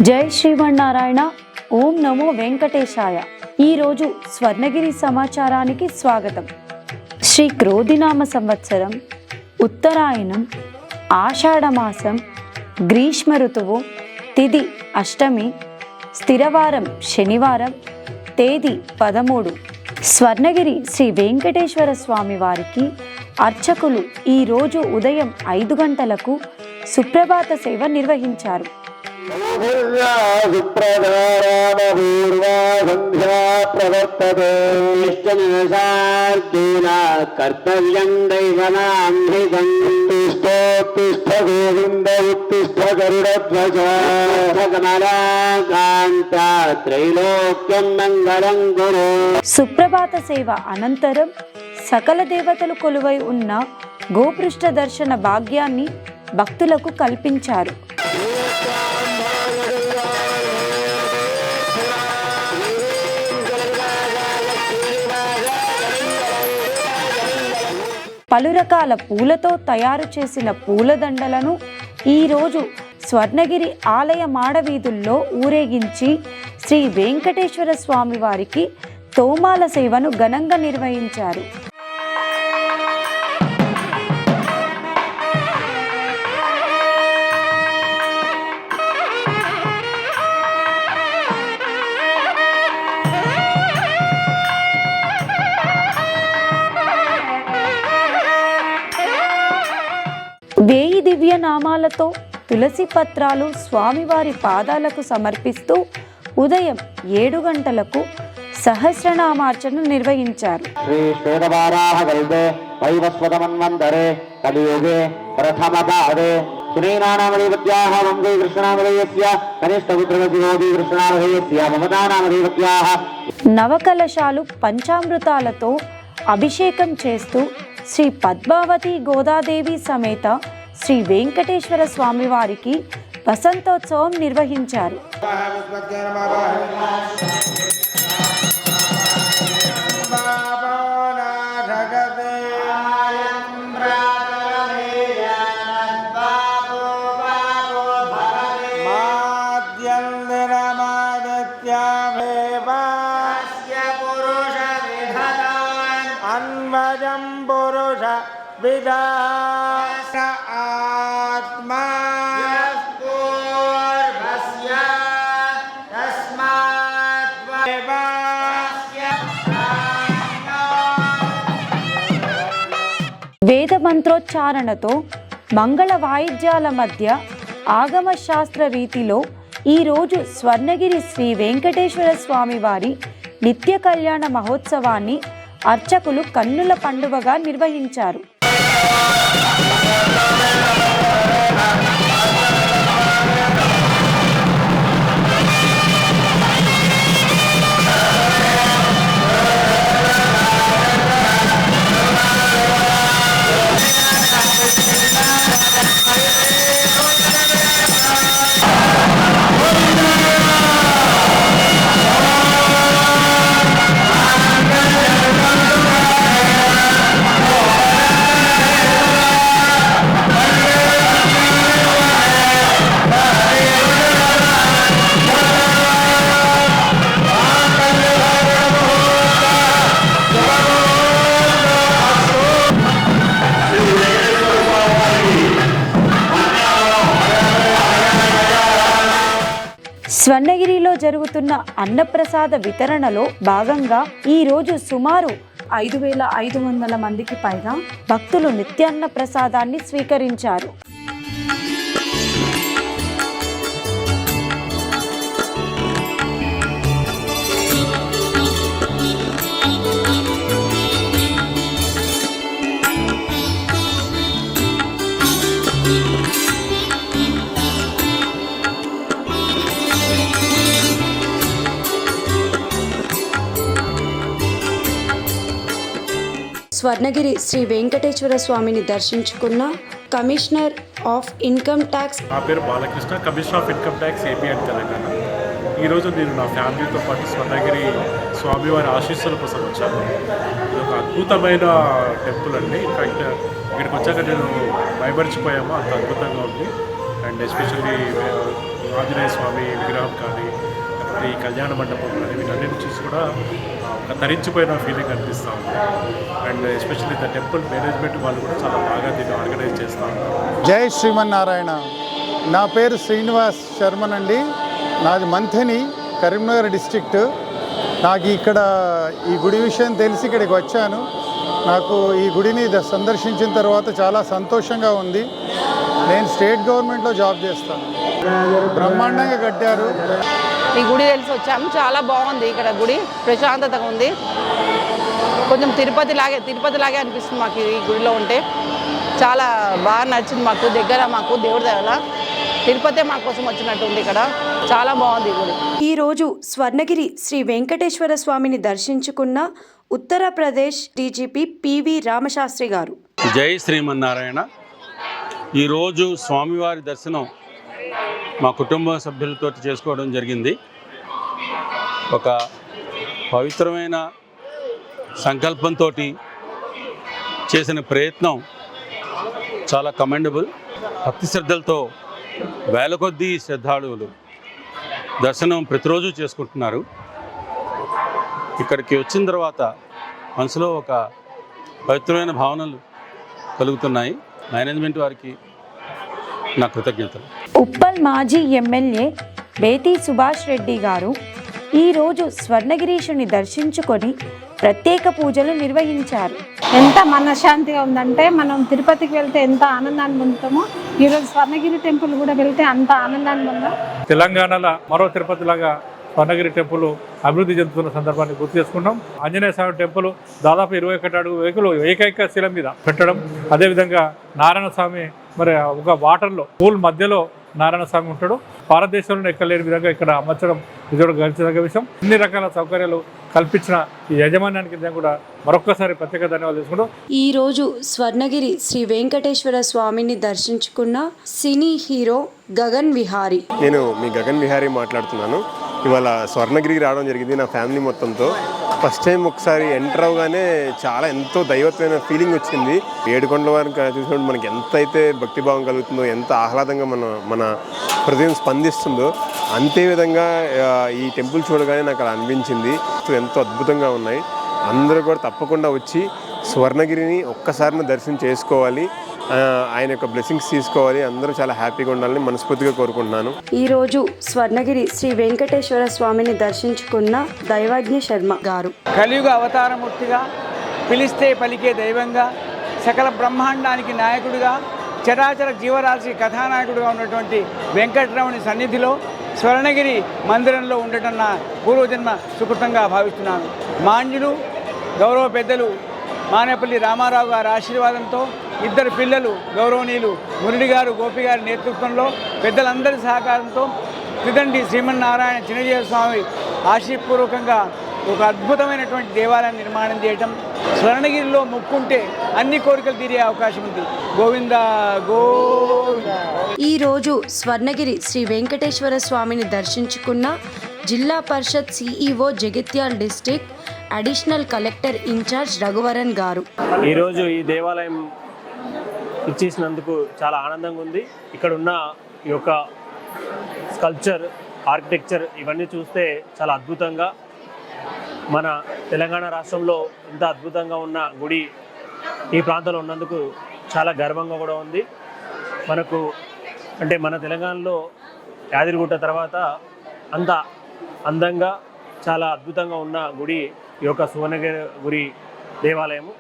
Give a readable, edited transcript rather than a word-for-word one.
జై శ్రీమన్నారాయణ. ఓం నమో వెంకటేశాయ. ఈరోజు స్వర్ణగిరి సమాచారానికి స్వాగతం. శ్రీ క్రోధినామ సంవత్సరం, ఉత్తరాయణం, ఆషాఢమాసం, గ్రీష్మ ఋతువు, తిథి అష్టమి, స్థిరవారం శనివారం, తేదీ 13. స్వర్ణగిరి శ్రీ వెంకటేశ్వర స్వామి వారికి అర్చకులు ఈరోజు ఉదయం 5 గంటలకు సుప్రభాత సేవ నిర్వహించారు. కర్తవ్యం త్రైలోక్యం మంగళం గురు. సుప్రభాత సేవ అనంతరం సకల దేవతలు కొలువై ఉన్న గోపృష్ఠ దర్శన భాగ్యాన్ని భక్తులకు కల్పించారు. పలు రకాల పూలతో తయారు చేసిన పూలదండలను ఈరోజు స్వర్ణగిరి ఆలయ మాడవీధుల్లో ఊరేగించి శ్రీ వెంకటేశ్వర స్వామి వారికి తోమాల సేవను ఘనంగా నిర్వహించారు. వేయి దివ్య నామాలతో తులసి పత్రాలు స్వామివారి పాదాలకు సమర్పిస్తూ ఉదయం 7 గంటలకు సహస్రనామార్చన నిర్వహించారు. శ్రీ శ్వేతవారాహకల్పే వైవస్వతమన్వంతరే కలియుగే ప్రథమపాదే శ్రీనానామదేవత్యాః వంశే కృష్ణనామధేయస్య కనిష్ఠపుత్రవతి కృష్ణనామధేయస్య మమతానామదేవత్యాః నవకలశాలు పంచామృతాలతో అభిషేకం చేస్తూ శ్రీ పద్మావతి గోదాదేవి సమేత శ్రీ వెంకటేశ్వర స్వామి వారికి వసంతోత్సవం నిర్వహించారు. అన్వజం పురుష విదాస ఆత్మా వేద మంత్రోచ్చారణతో మంగళ వాయిద్యాల మధ్య ఆగమ శాస్త్ర రీతిలో ఈరోజు స్వర్ణగిరి శ్రీ వెంకటేశ్వర స్వామి వారి నిత్య కళ్యాణ మహోత్సవాన్ని అర్చకులు కన్నుల పండుగగా నిర్వహించారు. స్వర్ణగిరిలో జరుగుతున్న అన్నప్రసాద వితరణలో భాగంగా ఈరోజు సుమారు 5,500 మందికి పైగా భక్తులు నిత్యాన్న ప్రసాదాన్ని స్వీకరించారు. స్వర్ణగిరి శ్రీ వెంకటేశ్వర స్వామిని దర్శించుకున్న కమిషనర్ ఆఫ్ ఇన్కమ్ ట్యాక్స్. నా పేరు Balakrishna, commissioner of income tax AP and Telangana. ఈరోజు నేను నా ఫ్యామిలీతో పాటు స్వర్ణగిరి స్వామివారి ఆశీస్సుల కోసం వచ్చాను. ఇది ఒక అద్భుతమైన టెంపుల్ అండి. ఇన్ఫ్యాక్ట్ ఇక్కడికి వచ్చాక నేను భయపరిచిపోయాము, అంత అద్భుతంగా ఉంది. అండ్ ఎస్పెషల్లీ ఆంజనేయ స్వామి విగ్రహం కానీ లేకపోతే ఈ కళ్యాణ మండపం కానీ వీటన్నిటిని చూసి కూడా ఒక తరించిపోయిన ఫీలింగ్ అనిపిస్తూ ఉంది. And especially the temple management వాళ్ళు కూడా చాలా బాగా దీన్ని ఆర్గనైజ్ చేస్తూ ఉంటారు. జై శ్రీమన్నారాయణ. నా పేరు శ్రీనివాస్ శర్మనండి. నాది మంథని, కరీంనగర్ డిస్ట్రిక్ట్. నాకు ఇక్కడ ఈ గుడి విషయం తెలిసి ఇక్కడికి వచ్చాను. నాకు ఈ గుడిని సందర్శించిన తర్వాత చాలా సంతోషంగా ఉంది. నేను స్టేట్ గవర్నమెంట్లో జాబ్ చేస్తాను. బ్రహ్మాండంగా కట్టారు. ఈ గుడి తెలిసి వచ్చాము. చాలా బాగుంది. ఇక్కడ గుడి ప్రశాంతతగా ఉంది. కొంచెం తిరుపతి లాగే అనిపిస్తుంది మాకు ఈ గుడిలో ఉంటే. చాలా బాగా నచ్చింది మాకు. దగ్గర మాకు దేవుడి దగ్గర తిరుపతి మా కోసం వచ్చినట్టు ఉంది. ఇక్కడ చాలా బాగుంది ఈ గుడి. ఈరోజు స్వర్ణగిరి శ్రీ వెంకటేశ్వర స్వామిని దర్శించుకున్న ఉత్తరప్రదేశ్ డీజీపీ పివి రామశాస్త్రి గారు. జై శ్రీమన్నారాయణ. ఈరోజు స్వామివారి దర్శనం మా కుటుంబ సభ్యులతో చేసుకోవడం జరిగింది. ఒక పవిత్రమైన సంకల్పంతో చేసిన ప్రయత్నం చాలా కమెండబుల్. భక్తి శ్రద్ధలతో వేల కొద్దీ శ్రద్ధాళువులు దర్శనం ప్రతిరోజు చేసుకుంటున్నారు. ఇక్కడికి వచ్చిన తర్వాత మనసులో ఒక పవిత్రమైన భావనలు కలుగుతున్నాయి. మేనేజ్మెంట్ వారికి నా కృతజ్ఞతలు. ఉప్పల్ మాజీ ఎమ్మెల్యే బేతి సుభాష్ రెడ్డి గారు ఈరోజు స్వర్ణగిరీశుని దర్శించుకొని ప్రత్యేక పూజలు నిర్వహించారు. ఎంత మనశ్శాంతిగా ఉందంటే, మనం తిరుపతికి వెళ్తే ఎంత ఆనందాన్ని పొందుతామో ఈరోజు స్వర్ణగిరి టెంపుల్ కూడా వెళ్తే అంత ఆనందాన్ని పొందాం. తెలంగాణలో మరో తిరుపతి లాగా స్వర్ణగిరి టెంపుల్ అభివృద్ధి చెందుతున్న సందర్భాన్ని గుర్తు చేసుకుంటాం. ఆంజనేయ స్వామి టెంపుల్ దాదాపు 21 అడుగు వెహికల్ ఏకైక శిల మీద పెట్టడం, అదేవిధంగా నారాయణ స్వామి మరి ఒక వాటర్లో పూల్ మధ్యలో నారాయణ స్వామి ఉంటాడు. భారతదేశంలో ఎక్కలేని విధంగా ఇక్కడ అమర్చడం ఇది కూడా గర్వించదగ్గ విషయం. ఇన్ని రకాల సౌకర్యాలు కల్పించిన ఈ యాజమాన్యానికి కూడా మరొక్కసారి ప్రత్యేక ధన్యవాదాలు తెలుసుకుంటాం. ఈరోజు స్వర్ణగిరి శ్రీ వెంకటేశ్వర స్వామిని దర్శించుకున్న సినీ హీరో గగన్ విహారీ. నేను మీ గగన్ విహారీ మాట్లాడుతున్నాను. ఇవాళ స్వర్ణగిరికి రావడం జరిగింది నా ఫ్యామిలీ మొత్తంతో. ఫస్ట్ టైం ఒకసారి ఎంటర్ అవగానే ఎంతో దైవత్వమైన ఫీలింగ్ వచ్చింది. ఏడుకొండల వారిని చూసినప్పుడు మనకి ఎంత అయితే భక్తిభావం కలుగుతుందో, ఎంత ఆహ్లాదంగా మన హృదయం స్పందిస్తుందో, అంతే విధంగా ఈ టెంపుల్ చూడగానే నాకు అలా అనిపించింది. ఎంతో అద్భుతంగా ఉన్నాయి. అందరూ కూడా తప్పకుండా వచ్చి స్వర్ణగిరిని ఒక్కసారిని దర్శనం చేసుకోవాలి, ఆయన యొక్క బ్లెస్సింగ్స్ తీసుకోవాలి. అందరూ చాలా హ్యాపీగా ఉండాలని మనస్ఫూర్తిగా కోరుకుంటున్నాను. ఈరోజు స్వర్ణగిరి శ్రీ వెంకటేశ్వర స్వామిని దర్శించుకున్న దైవజ్ఞ శర్మ గారు. కలియుగ అవతారమూర్తిగా, పిలిస్తే పలికే దైవంగా, సకల బ్రహ్మాండానికి నాయకుడిగా, చరాచర జీవరాశి కథానాయకుడిగా ఉన్నటువంటి వెంకటరమణి సన్నిధిలో స్వర్ణగిరి మందిరంలో ఉండటం నా పూర్వజన్మ సుకృతంగా భావిస్తున్నాను. మాన్యులు గౌరవ పెద్దలు మానేపల్లి రామారావు గారి ఆశీర్వాదంతో, ఇద్దరు పిల్లలు గౌరవనీయులు మురళి గారు, గోపి గారి నేతృత్వంలో, పెద్దలందరి సహకారంతో త్రిదండి శ్రీమన్నారాయణ చిన్నజీవ స్వామి ఆశీపూర్వకంగా ఒక అద్భుతమైనటువంటి దేవాలయాన్ని నిర్మాణం చేయటం. స్వర్ణగిరిలో మొక్కుంటే అన్ని కోరికలు తీరే అవకాశం ఉంది. గోవింద గోవింద. ఈరోజు స్వర్ణగిరి శ్రీ వెంకటేశ్వర స్వామిని దర్శించుకున్న Zilla Parishad CEO Jagtial district additional collector in charge Raghuvaran garu. ఈరోజు ఈ దేవాలయం ఇచ్చేసినందుకు చాలా ఆనందంగా ఉంది. ఇక్కడ ఉన్న ఈ యొక్క స్కల్ప్చర్, ఆర్కిటెక్చర్ ఇవన్నీ చూస్తే చాలా అద్భుతంగా, మన తెలంగాణ రాష్ట్రంలో ఇంత అద్భుతంగా ఉన్న గుడి ఈ ప్రాంతంలో ఉన్నందుకు చాలా గర్వంగా కూడా ఉంది. మనకు అంటే మన తెలంగాణలో యాదగిరిగుట్ట తర్వాత అంత అందంగా చాలా అద్భుతంగా ఉన్న గుడి ఈ యొక్క సువర్ణగిరి గుడి దేవాలయము.